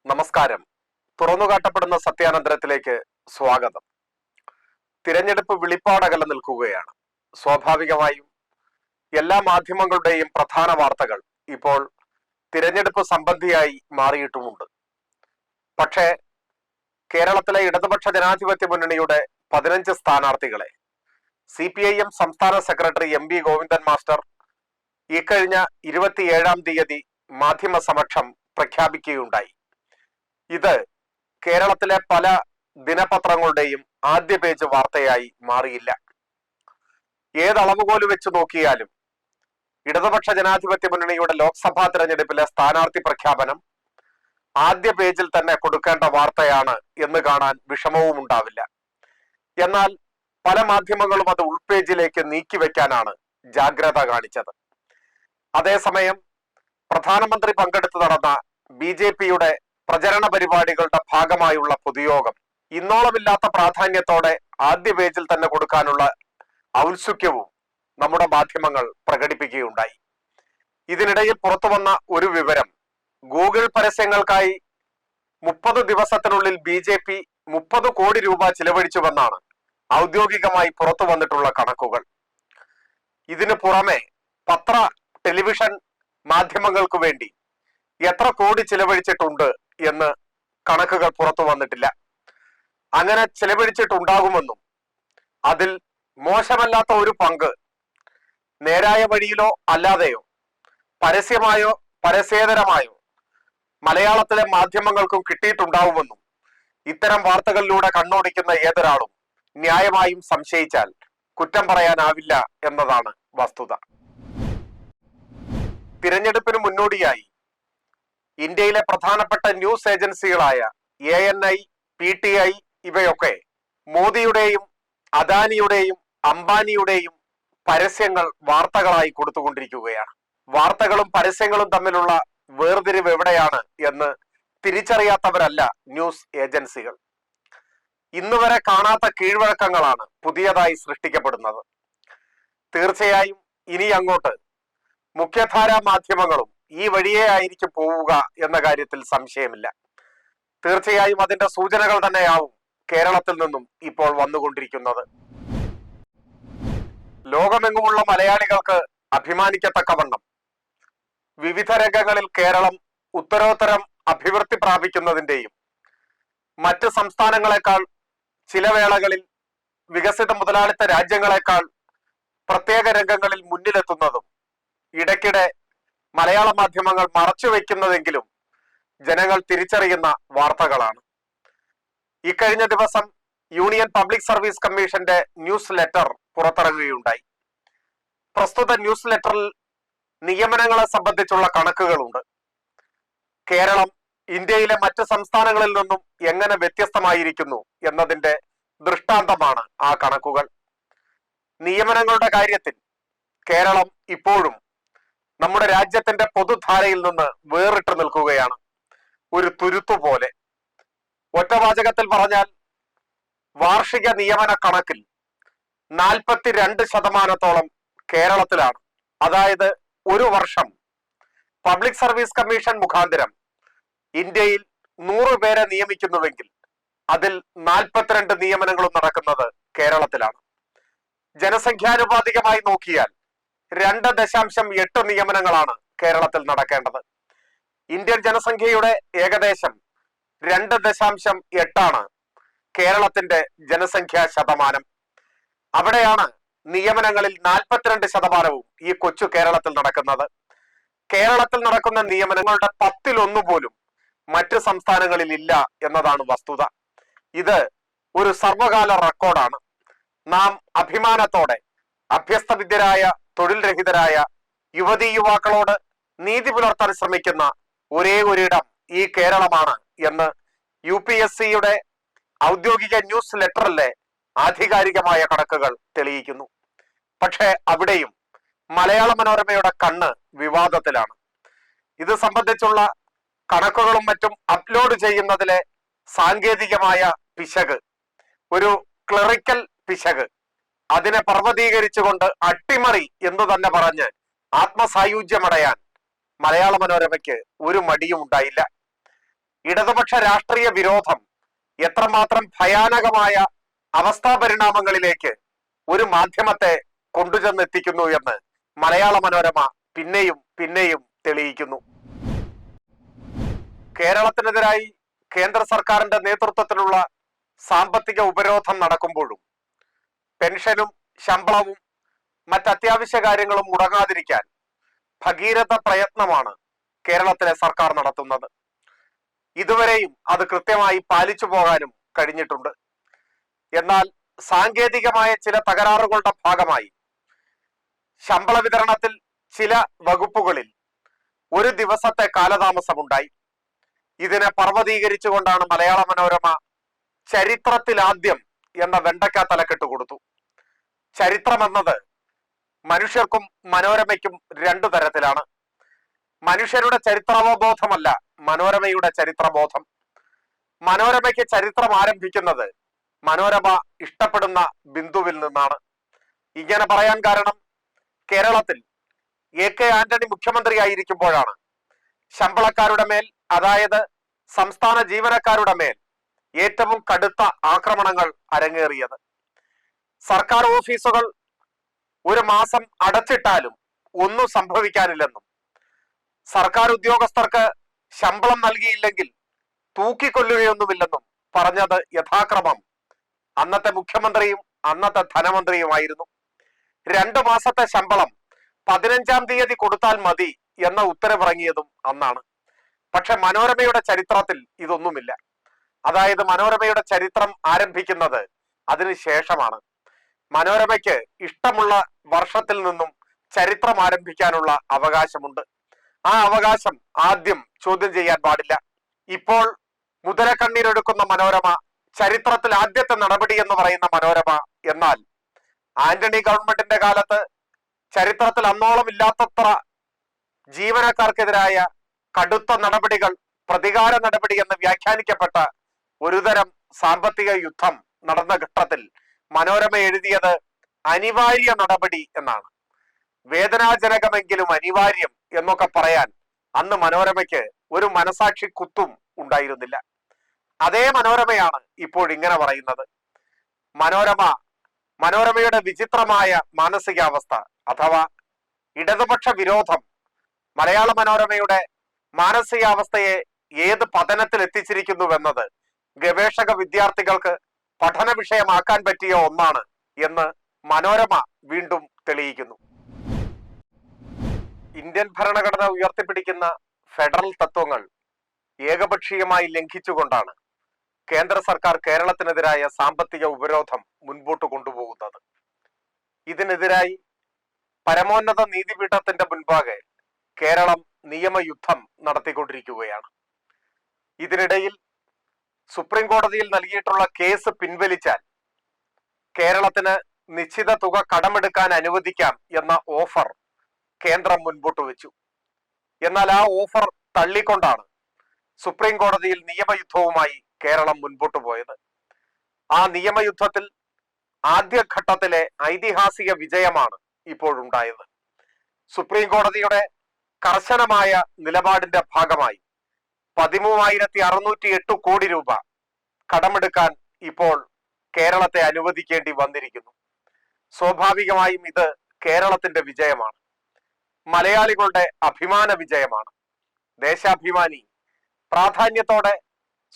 നമസ്കാരം. തുറന്നുകാട്ടപ്പെടുന്ന സത്യാനന്തരത്തിലേക്ക് സ്വാഗതം. തിരഞ്ഞെടുപ്പ് വിളിപ്പാടകല നിൽക്കുകയാണ്. സ്വാഭാവികമായും എല്ലാ മാധ്യമങ്ങളുടെയും പ്രധാന വാർത്തകൾ ഇപ്പോൾ തിരഞ്ഞെടുപ്പ് സംബന്ധിയായി മാറിയിട്ടുമുണ്ട്. പക്ഷേ കേരളത്തിലെ ഇടതുപക്ഷ ജനാധിപത്യ മുന്നണിയുടെ 15 സ്ഥാനാർത്ഥികളെ CPIM സംസ്ഥാന സെക്രട്ടറി MV ഗോവിന്ദൻ മാസ്റ്റർ ഇക്കഴിഞ്ഞ 27-ാം തീയതി മാധ്യമ സമക്ഷം പ്രഖ്യാപിക്കുകയുണ്ടായി. ഇത് കേരളത്തിലെ പല ദിനപത്രങ്ങളുടെയും ആദ്യ പേജ് വാർത്തയായി മാറിയില്ല. ഏതളവുകോല് വെച്ച് നോക്കിയാലും ഇടതുപക്ഷ ജനാധിപത്യ മുന്നണിയുടെ ലോക്സഭാ തിരഞ്ഞെടുപ്പിലെ സ്ഥാനാർത്ഥി പ്രഖ്യാപനം ആദ്യ പേജിൽ തന്നെ കൊടുക്കേണ്ട വാർത്തയാണ് എന്ന് കാണാൻ വിഷമവും ഉണ്ടാവില്ല. എന്നാൽ പല മാധ്യമങ്ങളും അത് ഉൾപേജിലേക്ക് നീക്കിവെക്കാനാണ് ജാഗ്രത കാണിച്ചത്. അതേസമയം പ്രധാനമന്ത്രി പങ്കെടുത്തു നടന്ന BJPയുടെ പ്രചരണ പരിപാടികളുടെ ഭാഗമായുള്ള പൊതുയോഗം ഇന്നോളമില്ലാത്ത പ്രാധാന്യത്തോടെ ആദ്യ പേജിൽ തന്നെ കൊടുക്കാനുള്ള ഔത്സുക്യവും നമ്മുടെ മാധ്യമങ്ങൾ പ്രകടിപ്പിക്കുകയുണ്ടായി. ഇതിനിടയിൽ പുറത്തു വന്ന ഒരു വിവരം, ഗൂഗിൾ പരസ്യങ്ങൾക്കായി 30 ദിവസത്തിനുള്ളിൽ BJP 30 കോടി രൂപ ചിലവഴിച്ചുവെന്നാണ് ഔദ്യോഗികമായി പുറത്തു വന്നിട്ടുള്ള കണക്കുകൾ. ഇതിനു പുറമെ പത്ര ടെലിവിഷൻ മാധ്യമങ്ങൾക്ക് വേണ്ടി എത്ര കോടി ചിലവഴിച്ചിട്ടുണ്ട് എന്ന് കണക്കുകൾ പുറത്തു വന്നിട്ടില്ല. അങ്ങനെ ചിലവഴിച്ചിട്ടുണ്ടാകുമെന്നും അതിൽ മോശമല്ലാത്ത ഒരു പങ്ക് നേരായ വഴിയിലോ അല്ലാതെയോ പരസ്യമായോ പരസ്യേതരമായോ മലയാളത്തിലെ മാധ്യമങ്ങൾക്കും കിട്ടിയിട്ടുണ്ടാവുമെന്നും ഇത്തരം വാർത്തകളിലൂടെ കണ്ണോടിക്കുന്ന ഏതൊരാളും ന്യായമായും സംശയിച്ചാൽ കുറ്റം പറയാനാവില്ല എന്നതാണ് വസ്തുത. തിരഞ്ഞെടുപ്പിന് മുന്നോടിയായി ഇന്ത്യയിലെ പ്രധാനപ്പെട്ട ന്യൂസ് ഏജൻസികളായ ANI, PTI ഇവയൊക്കെ മോദിയുടെയും അദാനിയുടെയും അംബാനിയുടെയും പരസ്യങ്ങൾ വാർത്തകളായി കൊടുത്തുകൊണ്ടിരിക്കുകയാണ്. വാർത്തകളും പരസ്യങ്ങളും തമ്മിലുള്ള വേർതിരിവ് എവിടെയാണ് എന്ന് തിരിച്ചറിയാത്തവരല്ല ന്യൂസ് ഏജൻസികൾ. ഇന്നുവരെ കാണാത്ത കീഴ്വഴക്കങ്ങളാണ് പുതിയതായി സൃഷ്ടിക്കപ്പെടുന്നത്. തീർച്ചയായും ഇനി അങ്ങോട്ട് മുഖ്യധാരാ മാധ്യമങ്ങളും ഈ വഴിയേ ആയിരിക്കും പോവുക എന്ന കാര്യത്തിൽ സംശയമില്ല. തീർച്ചയായും അതിന്റെ സൂചനകൾ തന്നെയാവും കേരളത്തിൽ നിന്നും ഇപ്പോൾ വന്നുകൊണ്ടിരിക്കുന്നത്. ലോകമെങ്ങുമുള്ള മലയാളികൾക്ക് അഭിമാനിക്കത്തക്കവണ്ണം വിവിധ രംഗങ്ങളിൽ കേരളം ഉത്തരോത്തരം അഭിവൃദ്ധി പ്രാപിക്കുന്നതിന്റെയും മറ്റ് സംസ്ഥാനങ്ങളെക്കാൾ ചില വേളകളിൽ വികസിത മുതലാളിത്ത രാജ്യങ്ങളെക്കാൾ പ്രത്യേക രംഗങ്ങളിൽ മുന്നിലെത്തുന്നതും ഇടയ്ക്കിടെ മലയാള മാധ്യമങ്ങൾ മറച്ചുവെക്കുന്നതെങ്കിലും ജനങ്ങൾ തിരിച്ചറിയുന്ന വാർത്തകളാണ്. ഇക്കഴിഞ്ഞ ദിവസം യൂണിയൻ പബ്ലിക് സർവീസ് കമ്മീഷന്റെ ന്യൂസ് ലെറ്റർ പുറത്തിറങ്ങുകയുണ്ടായി. പ്രസ്തുത ന്യൂസ് ലെറ്ററിൽ നിയമനങ്ങളെ സംബന്ധിച്ചുള്ള കണക്കുകളുണ്ട്. കേരളം ഇന്ത്യയിലെ മറ്റ് സംസ്ഥാനങ്ങളിൽ നിന്നും എങ്ങനെ വ്യത്യസ്തമായിരിക്കുന്നു എന്നതിന്റെ ദൃഷ്ടാന്തമാണ് ആ കണക്കുകൾ. നിയമനങ്ങളുടെ കാര്യത്തിൽ കേരളം ഇപ്പോഴും നമ്മുടെ രാജ്യത്തിന്റെ പൊതുധാരയിൽ നിന്ന് വേറിട്ട് നിൽക്കുകയാണ്, ഒരു തുരുത്തു പോലെ. ഒറ്റവാചകത്തിൽ പറഞ്ഞാൽ വാർഷിക നിയമന കണക്കിൽ 42% കേരളത്തിലാണ്. അതായത് ഒരു വർഷം പബ്ലിക് സർവീസ് കമ്മീഷൻ മുഖാന്തരം ഇന്ത്യയിൽ 100 പേരെ നിയമിക്കുന്നുവെങ്കിൽ അതിൽ 42 നിയമനങ്ങളും നടക്കുന്നത് കേരളത്തിലാണ്. ജനസംഖ്യാനുപാതികമായി നോക്കിയാൽ 2.8 നിയമനങ്ങളാണ് കേരളത്തിൽ നടക്കേണ്ടത്. ഇന്ത്യൻ ജനസംഖ്യയുടെ ഏകദേശം 2.8 കേരളത്തിന്റെ ജനസംഖ്യാ ശതമാനം. അവിടെയാണ് നിയമനങ്ങളിൽ 42% ഈ കൊച്ചു കേരളത്തിൽ നടക്കുന്നത്. കേരളത്തിൽ നടക്കുന്ന നിയമനങ്ങളുടെ 10-1 പോലും മറ്റ് സംസ്ഥാനങ്ങളിൽ ഇല്ല എന്നതാണ് വസ്തുത. ഇത് ഒരു സർവകാല റെക്കോർഡാണ്. നാം അഭിമാനത്തോടെ അഭ്യസ്തവിദ്യരായ തൊഴിൽ രഹിതരായ യുവതീ യുവാക്കളോട് നീതി പുലർത്താൻ ശ്രമിക്കുന്ന ഒരേ ഒരിടം ഈ കേരളമാണ് എന്ന് UPSCയുടെ ഔദ്യോഗിക ന്യൂസ് ലെറ്ററിലെ ആധികാരികമായ കണക്കുകൾ തെളിയിക്കുന്നു. പക്ഷേ അവിടെയും മലയാള മനോരമയുടെ കണ്ണ് വിവാദത്തിലാണ്. ഇത് സംബന്ധിച്ചുള്ള കണക്കുകളും മറ്റും അപ്ലോഡ് ചെയ്യുന്നതിലെ സാങ്കേതികമായ പിശക്, ഒരു ക്ലറിക്കൽ പിശക്, അതിനെ പർവ്വതീകരിച്ചുകൊണ്ട് അട്ടിമറി എന്ന് തന്നെ പറഞ്ഞ് ആത്മസായുജ്യമടയാൻ മലയാള മനോരമയ്ക്ക് ഒരു മടിയും ഉണ്ടായില്ല. ഇടതുപക്ഷ രാഷ്ട്രീയ വിരോധം എത്രമാത്രം ഭയാനകമായ അവസ്ഥാ പരിണാമങ്ങളിലേക്ക് ഒരു മാധ്യമത്തെ കൊണ്ടുചെന്നെത്തിക്കുന്നു എന്ന് മലയാള മനോരമ പിന്നെയും പിന്നെയും തെളിയിക്കുന്നു. കേരളത്തിനെതിരായി കേന്ദ്ര സർക്കാരിന്റെ നേതൃത്വത്തിലുള്ള സാമ്പത്തിക ഉപരോധം നടക്കുമ്പോഴും പെൻഷനും ശമ്പളവും മറ്റത്യാവശ്യ കാര്യങ്ങളും മുടങ്ങാതിരിക്കാൻ ഭഗീരഥ പ്രയത്നമാണ് കേരളത്തിലെ സർക്കാർ നടത്തുന്നത്. ഇതുവരെയും അത് കൃത്യമായി പാലിച്ചു പോകാനും കഴിഞ്ഞിട്ടുണ്ട്. എന്നാൽ സാങ്കേതികമായ ചില തകരാറുകളുടെ ഭാഗമായി ശമ്പള വിതരണത്തിൽ ചില വകുപ്പുകളിൽ ഒരു ദിവസത്തെ കാലതാമസമുണ്ടായി. ഇതിനെ പർവ്വതീകരിച്ചുകൊണ്ടാണ് മലയാള മനോരമ ചരിത്രത്തിലാദ്യം എന്ന വെണ്ടയ്ക്ക തലക്കെട്ട് കൊടുത്തു. ചരിത്രം എന്നത് മനുഷ്യർക്കും മനോരമയ്ക്കും രണ്ടു തരത്തിലാണ്. മനുഷ്യരുടെ ചരിത്രാവബോധമല്ല മനോരമയുടെ ചരിത്രബോധം. മനോരമയ്ക്ക് ചരിത്രം ആരംഭിക്കുന്നത് മനോരമ ഇഷ്ടപ്പെടുന്ന ബിന്ദുവിൽ നിന്നാണ്. ഇങ്ങനെ പറയാൻ കാരണം കേരളത്തിൽ AK ആന്റണി മുഖ്യമന്ത്രിയായിരിക്കുമ്പോഴാണ് ശമ്പളക്കാരുടെ മേൽ, അതായത് സംസ്ഥാന ജീവനക്കാരുടെ മേൽ ഏറ്റവും കടുത്ത ആക്രമണങ്ങൾ അരങ്ങേറിയത്. സർക്കാർ ഓഫീസുകൾ ഒരു മാസം അടച്ചിട്ടാലും ഒന്നും സംഭവിക്കാനില്ലെന്നും സർക്കാർ ഉദ്യോഗസ്ഥർക്ക് ശമ്പളം നൽകിയില്ലെങ്കിൽ തൂക്കിക്കൊല്ലുകയൊന്നുമില്ലെന്നും പറഞ്ഞത് യഥാക്രമം അന്നത്തെ മുഖ്യമന്ത്രിയും അന്നത്തെ ധനമന്ത്രിയുമായിരുന്നു. 2 മാസത്തെ ശമ്പളം 15-ാം തീയതി കൊടുത്താൽ മതി എന്ന ഉത്തരവിറങ്ങിയതും അന്നാണ്. പക്ഷെ മനോരമയുടെ ചരിത്രത്തിൽ ഇതൊന്നുമില്ല. അതായത് മനോരമയുടെ ചരിത്രം ആരംഭിക്കുന്നത് അതിനുശേഷമാണ്. മനോരമയ്ക്ക് ഇഷ്ടമുള്ള വർഷത്തിൽ നിന്നും ചരിത്രം ആരംഭിക്കാനുള്ള അവകാശമുണ്ട്. ആ അവകാശം ആദ്യം ചോദ്യം ചെയ്യാൻ പാടില്ല. ഇപ്പോൾ മുതലക്കണ്ണീരെടുക്കുന്ന മനോരമ, ചരിത്രത്തിൽ ആദ്യത്തെ നടപടി എന്ന് പറയുന്ന മനോരമ, എന്നാൽ ആന്റണി ഗവൺമെന്റിന്റെ കാലത്ത് ചരിത്രത്തിൽ അന്നോളം ഇല്ലാത്തത്ര ജീവനക്കാർക്കെതിരായ കടുത്ത നടപടികൾ, പ്രതികാര നടപടി എന്ന് വ്യാഖ്യാനിക്കപ്പെട്ട ഒരുതരം സാമ്പത്തിക യുദ്ധം നടന്ന ഘട്ടത്തിൽ മനോരമ എഴുതിയത് അനിവാര്യ നടപടി എന്നാണ്. വേദനാജനകമെങ്കിലും അനിവാര്യം എന്നൊക്കെ പറയാൻ അന്ന് മനോരമയ്ക്ക് ഒരു മനസാക്ഷി കുത്തും ഉണ്ടായിരുന്നില്ല. അതേ മനോരമയാണ് ഇപ്പോൾ ഇങ്ങനെ പറയുന്നത്. മനോരമയുടെ വിചിത്രമായ മാനസികാവസ്ഥ അഥവാ ഇടതുപക്ഷ വിരോധം മലയാള മനോരമയുടെ മാനസികാവസ്ഥയെ ഏത് പതനത്തിൽ എത്തിച്ചിരിക്കുന്നുവെന്നത് ഗവേഷക വിദ്യാർത്ഥികൾക്ക് പഠന വിഷയമാക്കാൻ പറ്റിയ ഒന്നാണ് എന്ന് മനോരമ വീണ്ടും തെളിയിക്കുന്നു. ഇന്ത്യൻ ഭരണഘടന ഉയർത്തിപ്പിടിക്കുന്ന ഫെഡറൽ തത്വങ്ങൾ ഏകപക്ഷീയമായി ലംഘിച്ചുകൊണ്ടാണ് കേന്ദ്ര സർക്കാർ കേരളത്തിനെതിരായ സാമ്പത്തിക ഉപരോധം മുൻപോട്ട് കൊണ്ടുപോകുന്നത്. ഇതിനെതിരായി പരമോന്നത നീതിപീഠത്തിന്റെ മുൻപാകെ കേരളം നിയമയുദ്ധം നടത്തിക്കൊണ്ടിരിക്കുകയാണ്. ഇതിനിടയിൽ സുപ്രീം കോടതിയിൽ നൽകിയിട്ടുള്ള കേസ് പിൻവലിച്ചാൽ കേരളത്തിന് നിശ്ചിത തുക കടമെടുക്കാൻ അനുവദിക്കാം എന്ന ഓഫർ കേന്ദ്രം മുൻപോട്ട് വെച്ചു. എന്നാൽ ആ ഓഫർ തള്ളിക്കൊണ്ടാണ് സുപ്രീം കോടതിയിൽ നിയമയുദ്ധവുമായി കേരളം മുൻപോട്ട് പോയത്. ആ നിയമയുദ്ധത്തിൽ ആദ്യഘട്ടത്തിലെ ഐതിഹാസിക വിജയമാണ് ഇപ്പോഴുണ്ടായത്. സുപ്രീം കോടതിയുടെ കർശനമായ നിലപാടിന്റെ ഭാഗമായി 13,608 കോടി രൂപ കടമെടുക്കാൻ ഇപ്പോൾ കേരളത്തെ അനുവദിക്കേണ്ടി വന്നിരിക്കുന്നു. സ്വാഭാവികമായും ഇത് കേരളത്തിന്റെ വിജയമാണ്, മലയാളികളുടെ അഭിമാന വിജയമാണ്. ദേശാഭിമാനി പ്രാധാന്യത്തോടെ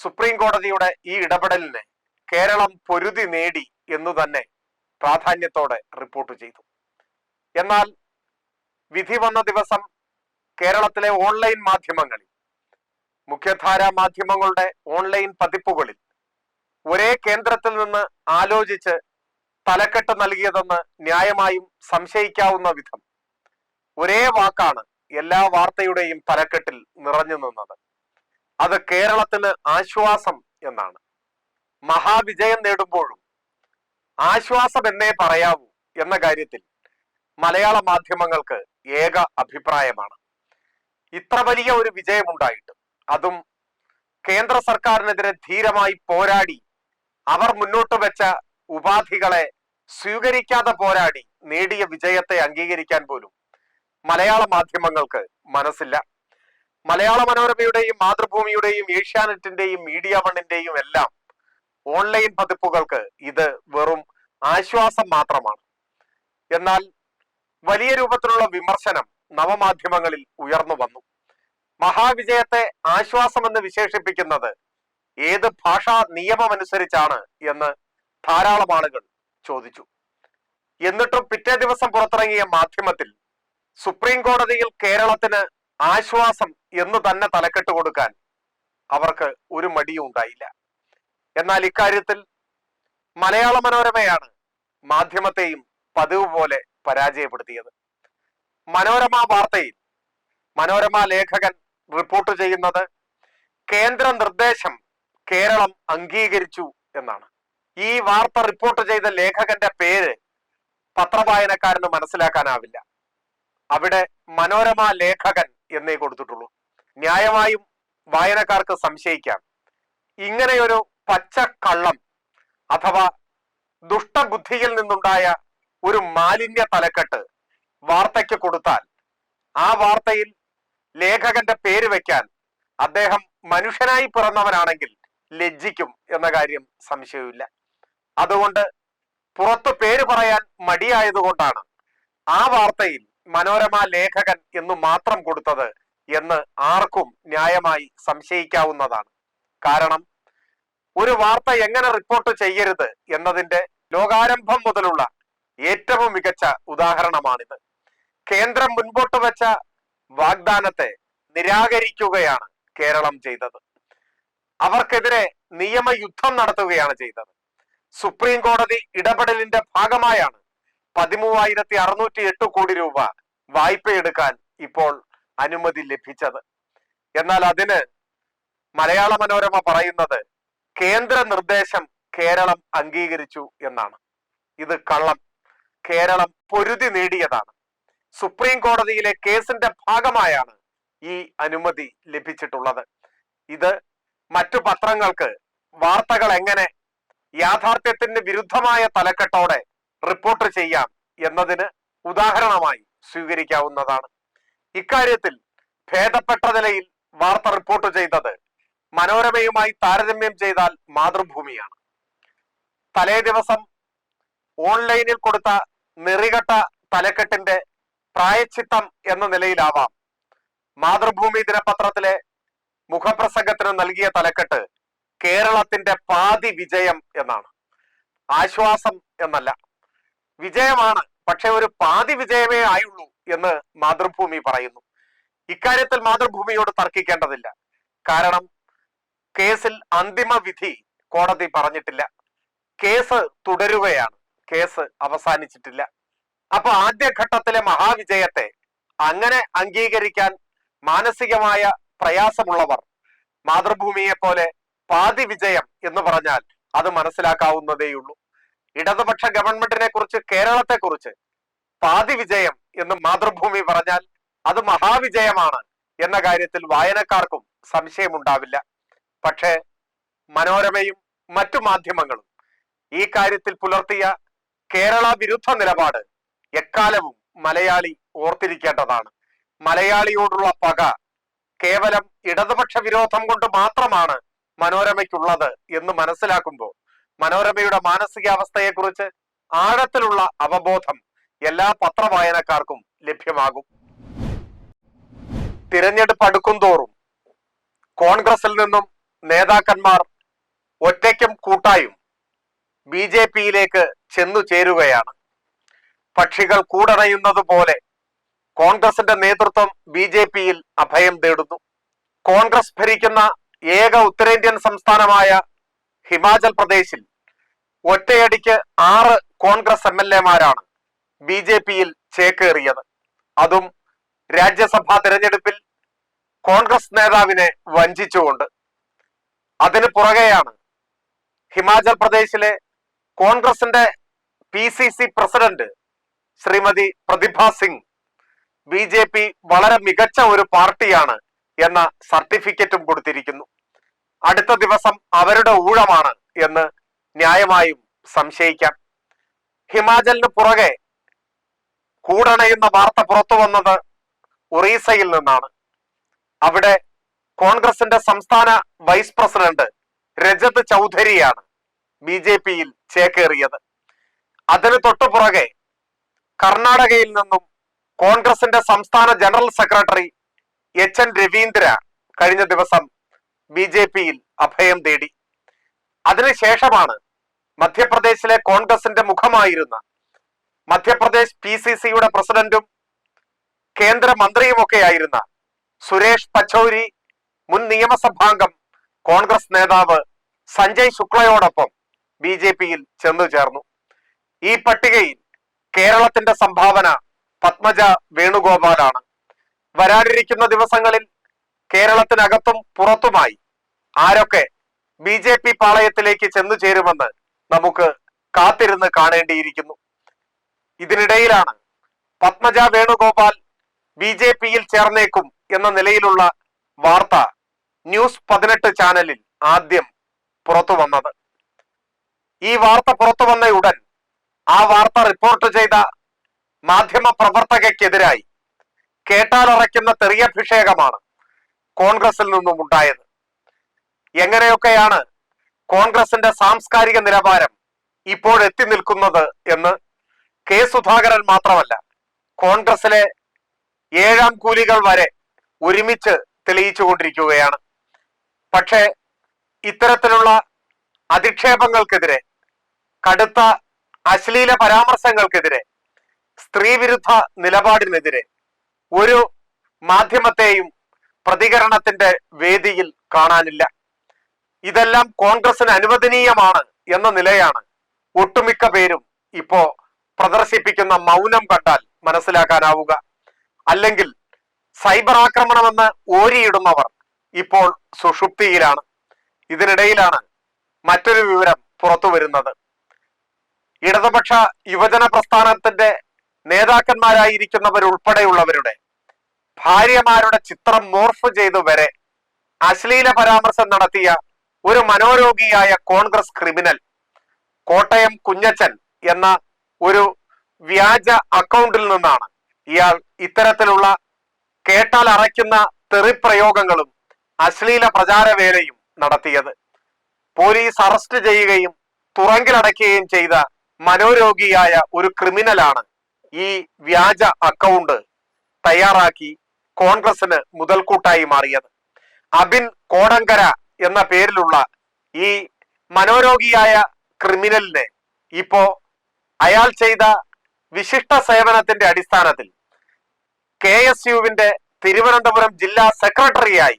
സുപ്രീം കോടതിയുടെ ഈ ഇടപെടലിനെ കേരളം പൊരുതി നേടി എന്നു തന്നെ പ്രാധാന്യത്തോടെ റിപ്പോർട്ട് ചെയ്തു. എന്നാൽ വിധി വന്ന ദിവസം കേരളത്തിലെ ഓൺലൈൻ മാധ്യമങ്ങളിൽ, മുഖ്യധാരാ മാധ്യമങ്ങളുടെ ഓൺലൈൻ പതിപ്പുകളിൽ ഒരേ കേന്ദ്രത്തിൽ നിന്ന് ആലോചിച്ച് തലക്കെട്ട് നൽകിയതെന്ന് ന്യായമായും സംശയിക്കാവുന്ന വിധം ഒരേ വാക്കാണ് എല്ലാ വാർത്തയുടെയും തലക്കെട്ടിൽ നിറഞ്ഞു നിന്നത്. അത് കേരളത്തിന് ആശ്വാസം എന്നാണ്. മഹാവിജയം നേടുമ്പോഴും ആശ്വാസം എന്നേ പറയാവൂ എന്ന കാര്യത്തിൽ മലയാള മാധ്യമങ്ങൾക്ക് ഏക അഭിപ്രായമാണ്. ഇത്ര വലിയ ഒരു വിജയമുണ്ടായിട്ട്, അതും കേന്ദ്ര സർക്കാരിനെതിരെ ധീരമായി പോരാടി അവർ മുന്നോട്ട് വെച്ച ഉപാധികളെ സ്വീകരിക്കാതെ പോരാടി നേടിയ വിജയത്തെ അംഗീകരിക്കാൻ പോലും മലയാള മാധ്യമങ്ങൾക്ക് മനസ്സില്ല. മലയാള മനോരമയുടെയും മാതൃഭൂമിയുടെയും ഏഷ്യാനെറ്റിന്റെയും മീഡിയ വണ്ണിന്റെയും എല്ലാം ഓൺലൈൻ പതിപ്പുകൾക്ക് ഇത് വെറും ആശ്വാസം മാത്രമാണ്. എന്നാൽ വലിയ രൂപത്തിലുള്ള വിമർശനം നവമാധ്യമങ്ങളിൽ ഉയർന്നു വന്നു. മഹാവിജയത്തെ ആശ്വാസമെന്ന് വിശേഷിപ്പിക്കുന്നത് ഏത് ഭാഷാ നിയമമനുസരിച്ചാണ് എന്ന് ധാരാളം ആളുകൾ ചോദിച്ചു. എന്നിട്ടും പിറ്റേ ദിവസം പുറത്തിറങ്ങിയ മാധ്യമത്തിൽ സുപ്രീം കോടതിയിൽ കേരളത്തിന് ആശ്വാസം എന്ന് തന്നെ തലക്കെട്ട് കൊടുക്കാൻ അവർക്ക് ഒരു മടിയും ഉണ്ടായില്ല. എന്നാൽ ഇക്കാര്യത്തിൽ മലയാള മനോരമയാണ് മാധ്യമത്തെയും പതിവ് പോലെ പരാജയപ്പെടുത്തിയത്. മനോരമ വാർത്തയിൽ മനോരമ ലേഖകൻ റിപ്പോർട്ട് ചെയ്യുന്നത് കേന്ദ്ര നിർദ്ദേശം കേരളം അംഗീകരിച്ചു എന്നാണ്. ഈ വാർത്ത റിപ്പോർട്ട് ചെയ്ത ലേഖകന്റെ പേര് പത്രവായനക്കാരന് മനസ്സിലാക്കാനാവില്ല. അവിടെ മനോരമ ലേഖകൻ എന്നേ കൊടുത്തിട്ടുള്ളൂ. ന്യായമായും വായനക്കാർക്ക് സംശയിക്കാം, ഇങ്ങനെയൊരു പച്ചക്കള്ളം അഥവാ ദുഷ്ടബുദ്ധിയിൽ നിന്നുണ്ടായ ഒരു മാലിന്യ തലക്കെട്ട് വാർത്തയ്ക്ക് കൊടുത്താൽ ആ വാർത്തയിൽ ലേഖകന്റെ പേര് വെക്കാൻ അദ്ദേഹം മനുഷ്യനായി പിറന്നവനാണെങ്കിൽ ലജ്ജിക്കും എന്ന കാര്യം സംശയമില്ല. അതുകൊണ്ട് പുറത്തു പേര് പറയാൻ മടിയായതുകൊണ്ടാണ് ആ വാർത്തയിൽ മനോരമ ലേഖകൻ എന്ന് മാത്രം കൊടുത്തത് എന്ന് ആർക്കും ന്യായമായി സംശയിക്കാവുന്നതാണ്. കാരണം ഒരു വാർത്ത എങ്ങനെ റിപ്പോർട്ട് ചെയ്യരുത് എന്നതിന്റെ ലോകാരംഭം മുതലുള്ള ഏറ്റവും മികച്ച ഉദാഹരണമാണിത്. കേന്ദ്രം മുൻപോട്ട് വെച്ച വാഗ്ദാനത്തെ നിരാകരിക്കുകയാണ് കേരളം ചെയ്തത്. അവർക്കെതിരെ നിയമയുദ്ധം നടത്തുകയാണ് ചെയ്തത്. സുപ്രീം കോടതി ഇടപെടലിന്റെ ഭാഗമായാണ് 13,608 കോടി രൂപ വായ്പയെടുക്കാൻ ഇപ്പോൾ അനുമതി ലഭിച്ചത്. എന്നാൽ അതിന് മലയാള മനോരമ പറയുന്നത് കേന്ദ്ര നിർദ്ദേശം കേരളം അംഗീകരിച്ചു എന്നാണ്. ഇത് കള്ളം. കേരളം പൊരുതി നേടിയതാണ്. സുപ്രീം കോടതിയിലെ കേസിന്റെ ഭാഗമായാണ് ഈ അനുമതി ലഭിച്ചിട്ടുള്ളത്. ഇത് മറ്റു പത്രങ്ങൾക്ക് വാർത്തകൾ എങ്ങനെ യാഥാർത്ഥ്യത്തിന് വിരുദ്ധമായ തലക്കെട്ടോടെ റിപ്പോർട്ട് ചെയ്യാം എന്നതിന് ഉദാഹരണമായി സ്വീകരിക്കാവുന്നതാണ്. ഇക്കാര്യത്തിൽ ഭേദപ്പെട്ട നിലയിൽ വാർത്ത റിപ്പോർട്ട് ചെയ്തത് മനോരമയുമായി താരതമ്യം ചെയ്താൽ മാതൃഭൂമിയാണ്. തലേ ദിവസം ഓൺലൈനിൽ കൊടുത്ത നെറികെട്ട തലക്കെട്ടിന്റെ പ്രായച്ചിത്തം എന്ന നിലയിലാവാം മാതൃഭൂമി ദിനപത്രത്തിലെ മുഖപ്രസംഗത്തിന് നൽകിയ തലക്കെട്ട് കേരളത്തിന്റെ പാതി വിജയം എന്നാണ്. ആശ്വാസം എന്നല്ല, വിജയമാണ്, പക്ഷെ ഒരു പാതി വിജയമേ ആയുള്ളൂ എന്ന് മാതൃഭൂമി പറയുന്നു. ഇക്കാര്യത്തിൽ മാതൃഭൂമിയോട് തർക്കിക്കേണ്ടതില്ല. കാരണം കേസിൽ അന്തിമ വിധി കോടതി പറഞ്ഞിട്ടില്ല. കേസ് തുടരുകയാണ്, കേസ് അവസാനിച്ചിട്ടില്ല. അപ്പൊ ആദ്യഘട്ടത്തിലെ മഹാവിജയത്തെ അങ്ങനെ അംഗീകരിക്കാൻ മാനസികമായ പ്രയാസമുള്ളവർ മാതൃഭൂമിയെ പോലെ പാതി വിജയം എന്ന് പറഞ്ഞാൽ അത് മനസ്സിലാക്കാവുന്നതേയുള്ളൂ. ഇടതുപക്ഷ ഗവൺമെന്റിനെ കുറിച്ച്, കേരളത്തെ കുറിച്ച് പാതി വിജയം എന്ന് മാതൃഭൂമി പറഞ്ഞാൽ അത് മഹാവിജയമാണ് എന്ന കാര്യത്തിൽ വായനക്കാർക്കും സംശയമുണ്ടാവില്ല. പക്ഷേ മനോരമയും മറ്റു മാധ്യമങ്ങളും ഈ കാര്യത്തിൽ പുലർത്തിയ കേരള വിരുദ്ധ നിലപാട് എക്കാലവും മലയാളി ഓർത്തിരിക്കേണ്ടതാണ്. മലയാളിയോടുള്ള പക കേവലം ഇടതുപക്ഷ വിരോധം കൊണ്ട് മാത്രമാണ് മനോരമയ്ക്കുള്ളത് എന്ന് മനസ്സിലാക്കുമ്പോൾ മനോരമയുടെ മാനസികാവസ്ഥയെക്കുറിച്ച് ആഴത്തിലുള്ള അവബോധം എല്ലാ പത്രവായനക്കാർക്കും ലഭ്യമാകും. തിരഞ്ഞെടുപ്പ് അടുക്കുംതോറും കോൺഗ്രസിൽ നിന്നും നേതാക്കന്മാർ ഒറ്റയ്ക്കും കൂട്ടായും BJP-യിലേക്ക് ചെന്നു ചേരുകയാണ്. പക്ഷികൾ കൂടണയുന്നത് പോലെ കോൺഗ്രസിന്റെ നേതൃത്വം BJP-യിൽ അഭയം തേടുന്നു. കോൺഗ്രസ് ഭരിക്കുന്ന ഏക ഉത്തരേന്ത്യൻ സംസ്ഥാനമായ ഹിമാചൽ പ്രദേശിൽ ഒറ്റയടിക്ക് 6 കോൺഗ്രസ് MLA-മാരാണ് BJP-യിൽ ചേക്കേറിയത്. അതും രാജ്യസഭാ തെരഞ്ഞെടുപ്പിൽ കോൺഗ്രസ് നേതാവിനെ വഞ്ചിച്ചുകൊണ്ട്. അതിന് പുറകെയാണ് ഹിമാചൽ പ്രദേശിലെ കോൺഗ്രസിന്റെ PCC പ്രസിഡന്റ് ശ്രീമതി പ്രതിഭ സിംഗ് BJP വളരെ മികച്ച ഒരു പാർട്ടിയാണ് എന്ന സർട്ടിഫിക്കറ്റും കൊടുത്തിരിക്കുന്നു. അടുത്ത ദിവസം അവരുടെ ഊഴമാണ് എന്ന് ന്യായമായും സംശയിക്കാം. ഹിമാചലിന് പുറകെ കൂടണയുന്ന വാർത്ത പുറത്തു വന്നത് ഒറീസയിൽ നിന്നാണ്. അവിടെ കോൺഗ്രസിന്റെ സംസ്ഥാന വൈസ് പ്രസിഡന്റ് രജത് ചൗധരിയാണ് BJP-യിൽ ചേക്കേറിയത്. അതിന് തൊട്ടുപുറകെ കർണാടകയിൽ നിന്നും കോൺഗ്രസിന്റെ സംസ്ഥാന ജനറൽ സെക്രട്ടറി HN രവീന്ദ്ര കഴിഞ്ഞ ദിവസം BJP-യിൽ അഭയം തേടി. അതിനുശേഷമാണ് മധ്യപ്രദേശിലെ കോൺഗ്രസിന്റെ മുഖമായിരുന്ന മധ്യപ്രദേശ് PCC-യുടെ പ്രസിഡന്റും കേന്ദ്രമന്ത്രിയുമൊക്കെ ആയിരുന്ന സുരേഷ് പച്ചൗരി, മുൻ നിയമസഭാംഗം കോൺഗ്രസ് നേതാവ് സഞ്ജയ് ശുക്ലയോടൊപ്പം BJP-യിൽ ചെന്നു ചേർന്നു. ഈ പട്ടികയിൽ കേരളത്തിന്റെ സംഭാവന പത്മജ വേണുഗോപാലാണ്. വരാനിരിക്കുന്ന ദിവസങ്ങളിൽ കേരളത്തിനകത്തും പുറത്തുമായി ആരൊക്കെ BJP പാളയത്തിലേക്ക് ചെന്നു ചേരുമെന്ന് നമുക്ക് കാത്തിരുന്ന് കാണേണ്ടിയിരിക്കുന്നു. ഇതിനിടയിലാണ് പത്മജ വേണുഗോപാൽ BJP-യിൽ ചേർന്നേക്കും എന്ന നിലയിലുള്ള വാർത്ത ന്യൂസ് 18 ചാനലിൽ ആദ്യം പുറത്തു വന്നത്. ഈ വാർത്ത പുറത്തു വന്ന ഉടൻ ആ വാർത്ത റിപ്പോർട്ട് ചെയ്ത മാധ്യമ പ്രവർത്തകയ്ക്കെതിരായി കേട്ടാലറയ്ക്കുന്ന തെറിയഭിഷേകമാണ് കോൺഗ്രസിൽ നിന്നും ഉണ്ടായത്. എങ്ങനെയൊക്കെയാണ് കോൺഗ്രസിന്റെ സാംസ്കാരിക നിലവാരം ഇപ്പോൾ എത്തി നിൽക്കുന്നത് എന്ന് K. സുധാകരൻ മാത്രമല്ല, കോൺഗ്രസിലെ ഏഴാം കൂലികൾ വരെ ഒരുമിച്ച് തെളിയിച്ചുകൊണ്ടിരിക്കുകയാണ്. പക്ഷേ ഇത്തരത്തിലുള്ള അധിക്ഷേപങ്ങൾക്കെതിരെ, കടുത്ത അശ്ലീല പരാമർശങ്ങൾക്കെതിരെ, സ്ത്രീവിരുദ്ധ നിലപാടിനെതിരെ ഒരു മാധ്യമത്തെയും പ്രതികരണത്തിന്റെ വേദിയിൽ കാണാനില്ല. ഇതെല്ലാം കോൺഗ്രസിന് അനുവദനീയമാണ് എന്ന നിലയാണ് ഒട്ടുമിക്ക പേരും ഇപ്പോ പ്രദർശിപ്പിക്കുന്ന മൗനം കണ്ടാൽ മനസ്സിലാക്കാനാവുക. അല്ലെങ്കിൽ സൈബർ ആക്രമണമെന്ന് ഓരിയിടുന്നവർ ഇപ്പോൾ സുഷുപ്തിയിലാണ്. ഇതിനിടയിലാണ് മറ്റൊരു വിവരം പുറത്തു വരുന്നത്. ഇടതുപക്ഷ യുവജന പ്രസ്ഥാനത്തിന്റെ നേതാക്കന്മാരായിരിക്കുന്നവരുൾപ്പെടെയുള്ളവരുടെ ഭാര്യമാരുടെ ചിത്രം മോർഫ് ചെയ്തു വരെ അശ്ലീല പരാമർശം നടത്തിയ ഒരു മനോരോഗിയായ കോൺഗ്രസ് ക്രിമിനൽ കോട്ടയം കുഞ്ഞച്ചൻ എന്ന ഒരു വ്യാജ അക്കൗണ്ടിൽ നിന്നാണ് ഇയാൾ ഇത്തരത്തിലുള്ള കേട്ടാൽ അറയ്ക്കുന്ന തെറിപ്രയോഗങ്ങളും അശ്ലീല പ്രചാരവേലയും നടത്തിയത്. പോലീസ് അറസ്റ്റ് ചെയ്യുകയും തുറങ്കിലടയ്ക്കുകയും ചെയ്ത മനോരോഗിയായ ഒരു ക്രിമിനലാണ് ഈ വ്യാജ അക്കൗണ്ട് തയ്യാറാക്കി കോൺഗ്രസിന് മുതൽക്കൂട്ടായി മാറിയത്. അബിൻ കോടങ്കര എന്ന പേരിലുള്ള ഈ മനോരോഗിയായ ക്രിമിനലിനെ ഇപ്പോ അയാൾ ചെയ്ത വിശിഷ്ട സേവനത്തിന്റെ അടിസ്ഥാനത്തിൽ KSUവിന്റെ തിരുവനന്തപുരം ജില്ലാ സെക്രട്ടറിയായി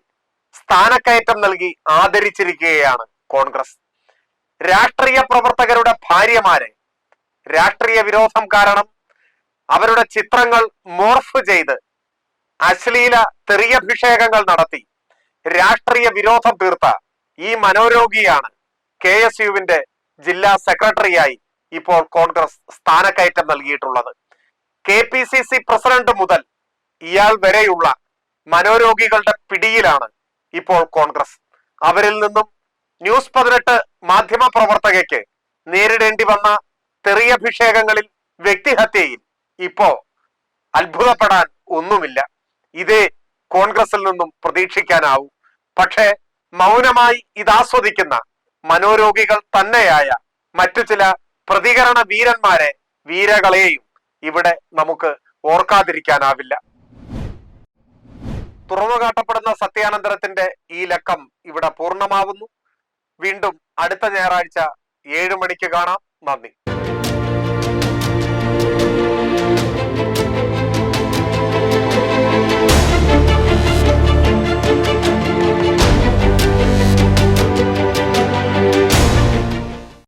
സ്ഥാനക്കയറ്റം നൽകി ആദരിച്ചിരിക്കുകയാണ് കോൺഗ്രസ്. രാഷ്ട്രീയ പ്രവർത്തകരുടെ ഭാര്യമാരെ രാഷ്ട്രീയ വിരോധം കാരണം അവരുടെ ചിത്രങ്ങൾ മോർഫ് ചെയ്ത് അശ്ലീല തെറിയഭിഷേകങ്ങൾ നടത്തി രാഷ്ട്രീയ വിരോധം തീർത്ത ഈ മനോരോഗിയാണ് KSUവിന്റെ ജില്ലാ സെക്രട്ടറിയായി ഇപ്പോൾ കോൺഗ്രസ് സ്ഥാനക്കയറ്റം നൽകിയിട്ടുള്ളത്. KPCC പ്രസിഡന്റ് മുതൽ ഇയാൾ വരെയുള്ള മനോരോഗികളുടെ പിടിയിലാണ് ഇപ്പോൾ കോൺഗ്രസ്. അവരിൽ നിന്നും ന്യൂസ് 18 മാധ്യമ പ്രവർത്തകയ്ക്ക് നേരിടേണ്ടി വന്ന തെറിയഭിഷേകങ്ങളിൽ, വ്യക്തിഹത്യയിൽ ഇപ്പോ അത്ഭുതപ്പെടാൻ ഒന്നുമില്ല. ഇതേ കോൺഗ്രസിൽ നിന്നും പ്രതീക്ഷിക്കാനാവൂ. പക്ഷേ മൗനമായി ഇതാസ്വദിക്കുന്ന മനോരോഗികൾ തന്നെയായ മറ്റു ചില പ്രതികരണ വീരന്മാരെ, വീരകളെയും ഇവിടെ നമുക്ക് ഓർക്കാതിരിക്കാനാവില്ല. തുറന്നുകാട്ടപ്പെടുന്ന സത്യാനന്തരത്തിന്റെ ഈ ലക്കം ഇവിടെ പൂർണ്ണമാവുന്നു. വീണ്ടും അടുത്ത ഞായറാഴ്ച 7 മണിക്ക് കാണാം. നന്ദി.